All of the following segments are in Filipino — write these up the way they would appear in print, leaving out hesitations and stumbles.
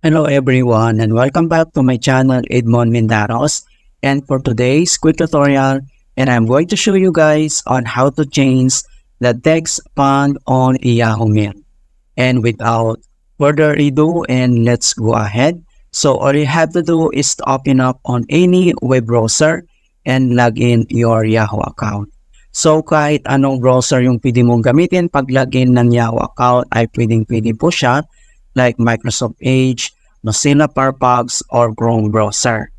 Hello everyone and welcome back to my channel Edmond Mindaros, and for today's quick tutorial, and I'm going to show you guys on how to change the text font on Yahoo Mail. And without further ado, and let's go ahead. So all you have to do is to open up on any web browser and log in your Yahoo account. So kahit anong browser yung pwede mong gamitin pag login ng Yahoo account ay pwede po siya, like Microsoft Edge, Mozilla Firefox, or Chrome browser.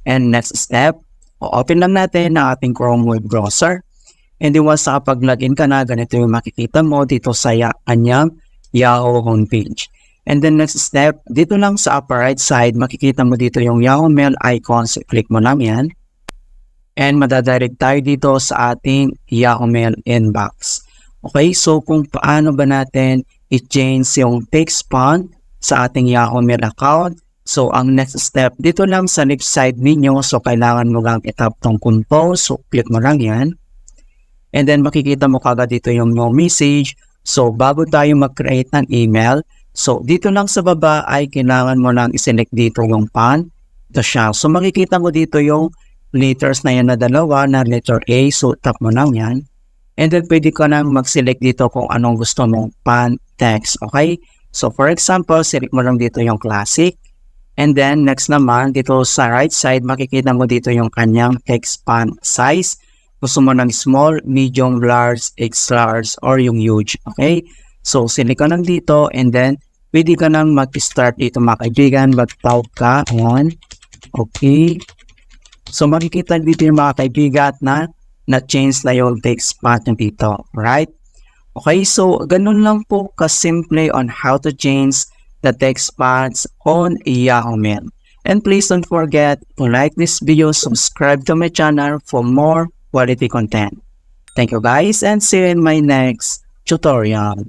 And next step, open lang natin ang ating Chrome web browser. And then once nakapag-login ka na, ganito yung makikita mo dito sa kanyang Yahoo homepage. And then next step, dito lang sa upper right side, makikita mo dito yung Yahoo Mail icon. So click mo lang yan. And madadirect tayo dito sa ating Yahoo Mail inbox. Okay, so kung paano ba natin i-change yung text font sa ating Yahoo Mail account. So ang next step, dito lang sa left side ninyo, so kailangan mo lang itap tong compose. So click mo lang yan. And then makikita mo kagad dito yung no message. So bago tayo mag-create ng email, so dito lang sa baba ay kailangan mo lang i-select dito yung font. Ito siya. So makikita mo dito yung letters na yan na dalawa na letter A. So tap mo lang yan. And then pwede ka na mag-select dito kung anong gusto mong font text. Okay? So for example, select mo lang dito yung classic. And then next naman, dito sa right side, makikita mo dito yung kanyang text font size. Gusto mo ng small, medium, large, extra large, or yung huge. Okay? So select ka lang dito and then pwede ka nang mag-start dito mga kaibigan. Mag-type ka on. Okay? So makikita dito yung mga kaibigan na change na yung text font dito. Right? Okay, so ganun lang po kasimple on how to change the text fonts on Yahoo Mail. And please don't forget to like this video, subscribe to my channel for more quality content. Thank you guys and see you in my next tutorial.